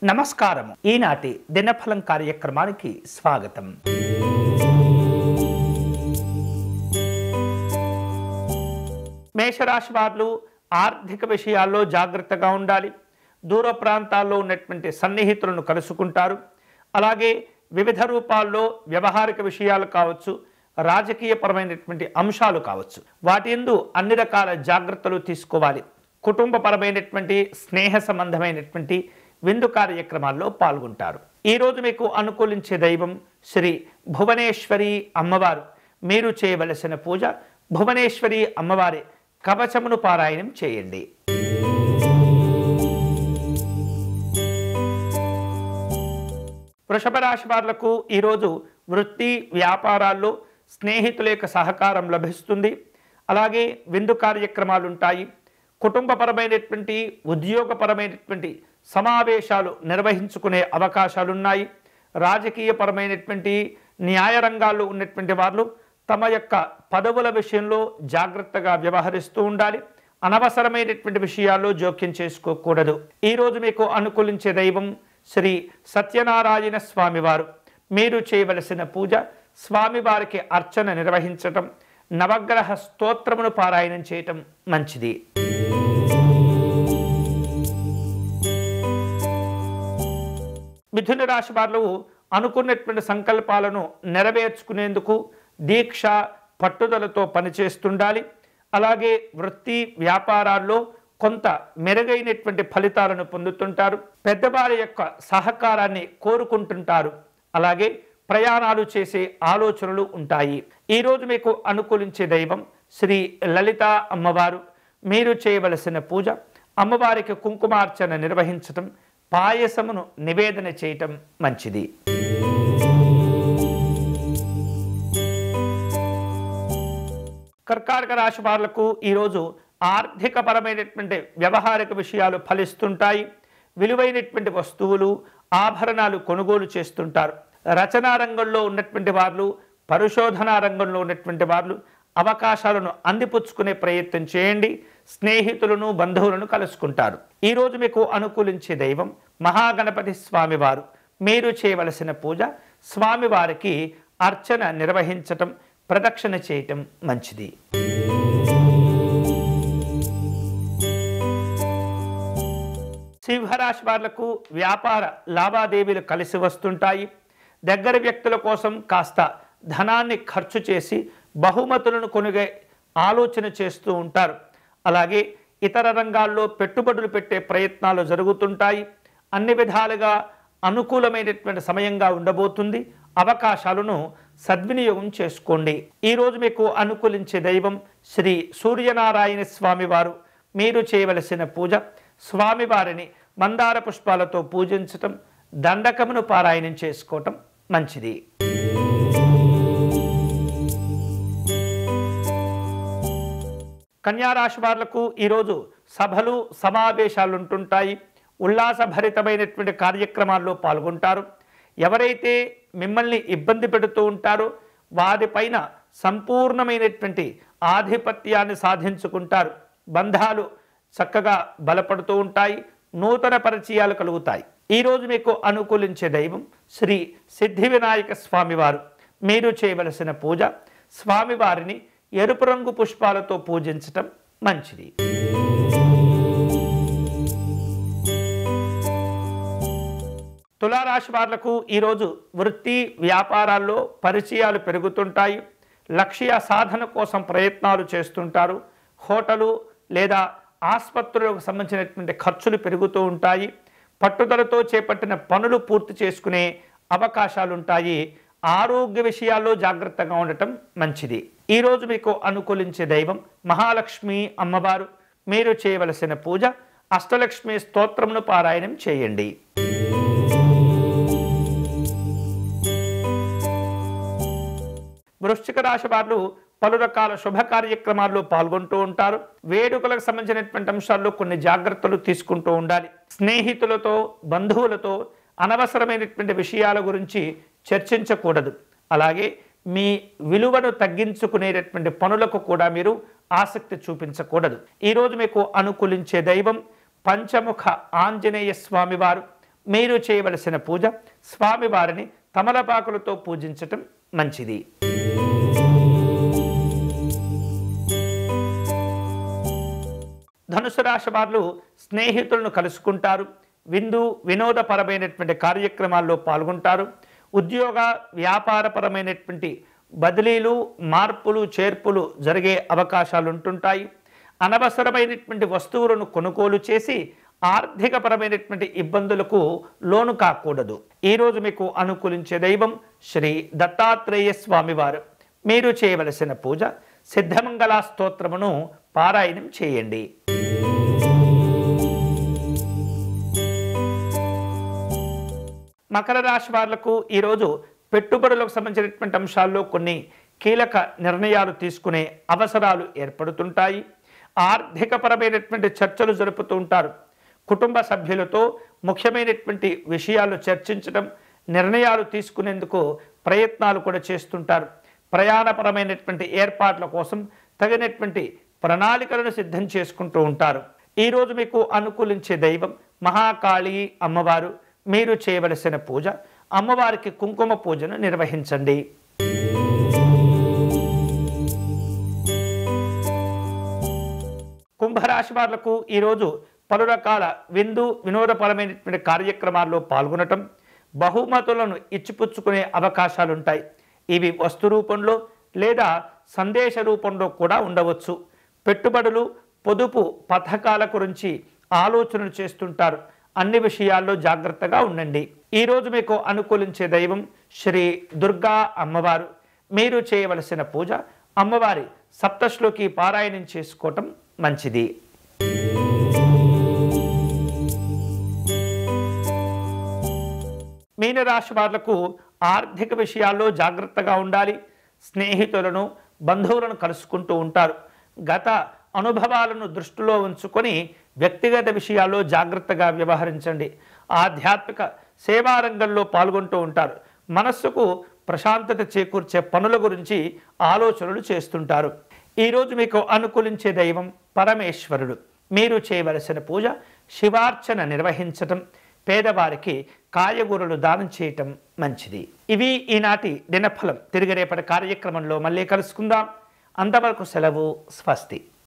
నమస్కారం. ఈనాటి దినఫలం కార్యక్రమానికి స్వాగతం. మేషరాశి వారు ఆర్థిక విషయాల్లో జాగ్రత్తగా ఉండాలి. దూర ప్రాంతాల్లో ఉన్నటువంటి సన్నిహితులను కలుసుకుంటారు. అలాగే వివిధ రూపాల్లో వ్యవహారిక విషయాలు కావచ్చు, రాజకీయపరమైనటువంటి అంశాలు కావచ్చు, వాటి యందు అన్ని రకాల జాగ్రత్తలు తీసుకోవాలి. కుటుంబపరమైనటువంటి స్నేహ సంబంధమైనటువంటి విందు కార్యక్రమాల్లో పాల్గొంటారు. ఈరోజు మీకు అనుకూలించే దైవం శ్రీ భువనేశ్వరి అమ్మవారు. మీరు చేయవలసిన పూజ భువనేశ్వరి అమ్మవారి కవచమును పారాయణం చేయండి. వృషభ రాశి వారులకు ఈరోజు వృత్తి వ్యాపారాల్లో స్నేహితుల యొక్క సహకారం లభిస్తుంది. అలాగే విందు కార్యక్రమాలు ఉంటాయి. కుటుంబపరమైనటువంటి ఉద్యోగపరమైనటువంటి సమావేశాలు నిర్వహించుకునే అవకాశాలున్నాయి. రాజకీయపరమైనటువంటి న్యాయ రంగాల్లో ఉన్నటువంటి వారు తమ యొక్క పదవుల విషయంలో జాగ్రత్తగా వ్యవహరిస్తూ ఉండాలి. అనవసరమైనటువంటి విషయాల్లో జోక్యం చేసుకోకూడదు. ఈరోజు మీకు అనుకూలించే దైవం శ్రీ సత్యనారాయణ స్వామివారు. మీరు చేయవలసిన పూజ స్వామివారికి అర్చన నిర్వహించటం, నవగ్రహ స్తోత్రమును పారాయణం చేయటం మంచిది. మిథున రాశి వారు అనుకున్నటువంటి సంకల్పాలను నెరవేర్చుకునేందుకు దీక్ష పట్టుదలతో పనిచేస్తుండాలి. అలాగే వృత్తి వ్యాపారాల్లో కొంత మెరుగైనటువంటి ఫలితాలను పొందుతుంటారు. పెద్దవారి యొక్క సహకారాన్ని కోరుకుంటుంటారు. అలాగే ప్రయాణాలు చేసే ఆలోచనలు ఉంటాయి. ఈరోజు మీకు అనుకూలించే దైవం శ్రీ లలిత అమ్మవారు. మీరు చేయవలసిన పూజ అమ్మవారికి కుంకుమార్చన నిర్వహించటం, పాయసమును నివేదన చేయటం మంచిది. కర్కాటక రాశి వాళ్లకు ఈరోజు ఆర్థిక పరమైనటువంటి వ్యవహారిక విషయాలు ఫలిస్తుంటాయి. విలువైనటువంటి వస్తువులు ఆభరణాలు కొనుగోలు చేస్తుంటారు. రచనా రంగంలో ఉన్నటువంటి వారు, పరిశోధనా రంగంలో ఉన్నటువంటి వారు అవకాశాలను అందిపుచ్చుకునే ప్రయత్నం చేయండి. స్నేహితులను బంధువులను కలుసుకుంటారు. ఈరోజు మీకు అనుకూలించే దైవం మహాగణపతి స్వామివారు. మీరు చేయవలసిన పూజ స్వామివారికి అర్చన నిర్వహించటం, ప్రదక్షిణ చేయటం మంచిది. సింహరాశి వాళ్లకు వ్యాపార లావాదేవీలు కలిసి వస్తుంటాయి. దగ్గర వ్యక్తుల కోసం కాస్త ధనాన్ని ఖర్చు చేసి బహుమతులను కొనుగే ఆలోచన చేస్తూ ఉంటారు. అలాగే ఇతర రంగాల్లో పెట్టుబడులు పెట్టే ప్రయత్నాలు జరుగుతుంటాయి. అన్ని విధాలుగా అనుకూలమైనటువంటి సమయంగా ఉండబోతుంది. అవకాశాలను సద్వినియోగం చేసుకోండి. ఈరోజు మీకు అనుకూలించే దైవం శ్రీ సూర్యనారాయణ స్వామివారు. మీరు చేయవలసిన పూజ స్వామివారిని మందార పుష్పాలతో పూజించటం, దండకమును పారాయణం చేసుకోవటం మంచిది. కన్యారాశి వాళ్లకు ఈరోజు సభలు సమావేశాలు ఉంటుంటాయి. ఉల్లాసభరితమైనటువంటి కార్యక్రమాల్లో పాల్గొంటారు. ఎవరైతే మిమ్మల్ని ఇబ్బంది పెడుతూ ఉంటారో వారిపైన సంపూర్ణమైనటువంటి ఆధిపత్యాన్ని సాధించుకుంటారు. బంధాలు చక్కగా బలపడుతూ ఉంటాయి. నూతన పరిచయాలు కలుగుతాయి. ఈరోజు మీకు అనుకూలించే దైవం శ్రీ సిద్ధి వినాయక స్వామివారు. మీరు చేయవలసిన పూజ స్వామివారిని ఎరుపు రంగు పుష్పాలతో పూజించటం మంచిది. తులారాశి వాళ్లకు ఈరోజు వృత్తి వ్యాపారాల్లో పరిచయాలు పెరుగుతుంటాయి. లక్ష్య సాధన కోసం ప్రయత్నాలు చేస్తుంటారు. హోటలు లేదా ఆసుపత్రులకు సంబంధించినటువంటి ఖర్చులు పెరుగుతూ ఉంటాయి. పట్టుదలతో చేపట్టిన పనులు పూర్తి చేసుకునే అవకాశాలు ఉంటాయి. ఆరోగ్య విషయాల్లో జాగ్రత్తగా ఉండటం మంచిది. ఈరోజు మీకు అనుకూలించే దైవం మహాలక్ష్మి అమ్మవారు. మీరు చేయవలసిన పూజ అష్టలక్ష్మి స్తోత్రమును పారాయణం చేయండి. వృశ్చిక రాశి వారు పలు రకాల శుభ కార్యక్రమాల్లో పాల్గొంటూ ఉంటారు. వేడుకలకు సంబంధించినటువంటి అంశాల్లో కొన్ని జాగ్రత్తలు తీసుకుంటూ ఉండాలి. స్నేహితులతో బంధువులతో అనవసరమైనటువంటి విషయాల గురించి చర్చించకూడదు. అలాగే మీ విలువను తగ్గించుకునేటటువంటి పనులకు కూడా మీరు ఆసక్తి చూపించకూడదు. ఈరోజు మీకు అనుకూలించే దైవం పంచముఖ ఆంజనేయ స్వామివారు. మీరు చేయవలసిన పూజ స్వామివారిని తమలపాకులతో పూజించటం మంచిది. ధనుసు రాశి వారు స్నేహితులను కలుసుకుంటారు. వినోదపరమైనటువంటి కార్యక్రమాల్లో పాల్గొంటారు. ఉద్యోగ వ్యాపారపరమైనటువంటి బదిలీలు, మార్పులు, చేర్పులు జరిగే అవకాశాలు ఉంటుంటాయి. అనవసరమైనటువంటి వస్తువులను కొనుగోలు చేసి ఆర్థికపరమైనటువంటి ఇబ్బందులకు లోను కాకూడదు. ఈరోజు మీకు అనుకూలించే దైవం శ్రీ దత్తాత్రేయ స్వామివారు. మీరు చేయవలసిన పూజ సిద్ధమంగళ స్తోత్రమును పారాయణం చేయండి. మకర రాశి వాళ్లకు ఈరోజు పెట్టుబడులకు సంబంధించినటువంటి అంశాల్లో కొన్ని కీలక నిర్ణయాలు తీసుకునే అవసరాలు ఏర్పడుతుంటాయి. ఆర్థికపరమైనటువంటి చర్చలు జరుపుతూ ఉంటారు. కుటుంబ సభ్యులతో ముఖ్యమైనటువంటి విషయాలు చర్చించడం, నిర్ణయాలు తీసుకునేందుకు ప్రయత్నాలు కూడా చేస్తుంటారు. ప్రయాణపరమైనటువంటి ఏర్పాట్ల కోసం తగినటువంటి ప్రణాళికలను సిద్ధం చేసుకుంటూ ఉంటారు. ఈరోజు మీకు అనుకూలించే దైవం మహాకాళి అమ్మవారు. మీరు చేయవలసిన పూజ అమ్మవారికి కుంకుమ పూజను నిర్వహించండి. కుంభరాశి వాళ్లకు ఈరోజు పలు రకాల వినోదపరమైనటువంటి కార్యక్రమాల్లో పాల్గొనటం, బహుమతులను ఇచ్చిపుచ్చుకునే అవకాశాలు ఉంటాయి. ఇవి వస్తు రూపంలో లేదా సందేశ రూపంలో కూడా ఉండవచ్చు. పెట్టుబడులు, పొదుపు పథకాల గురించి ఆలోచనలు చేస్తుంటారు. అన్ని విషయాల్లో జాగ్రత్తగా ఉండండి. ఈరోజు మీకు అనుకూలించే దైవం శ్రీ దుర్గా అమ్మవారు. మీరు చేయవలసిన పూజ అమ్మవారి సప్తశ్లోకి పారాయణం చేసుకోవటం మంచిది. మీనరాశి వాళ్లకు ఆర్థిక విషయాల్లో జాగ్రత్తగా ఉండాలి. స్నేహితులను, బంధువులను కలుసుకుంటూ ఉంటారు. గత అనుభవాలను దృష్టిలో ఉంచుకొని వ్యక్తిగత విషయాల్లో జాగ్రత్తగా వ్యవహరించండి. ఆధ్యాత్మిక సేవా రంగంలో పాల్గొంటూ ఉంటారు. మనస్సుకు ప్రశాంతత చేకూర్చే పనుల గురించి ఆలోచనలు చేస్తుంటారు. ఈరోజు మీకు అనుకూలించే దైవం పరమేశ్వరుడు. మీరు చేయవలసిన పూజ శివార్చన నిర్వహించటం, పేదవారికి కాయగూరలు దానం చేయటం మంచిది. ఇవి ఈనాటి దినఫలం. తిరిగి రేపటి కార్యక్రమంలో మళ్ళీ కలుసుకుందాం. అంతవరకు సెలవు. స్వస్తి.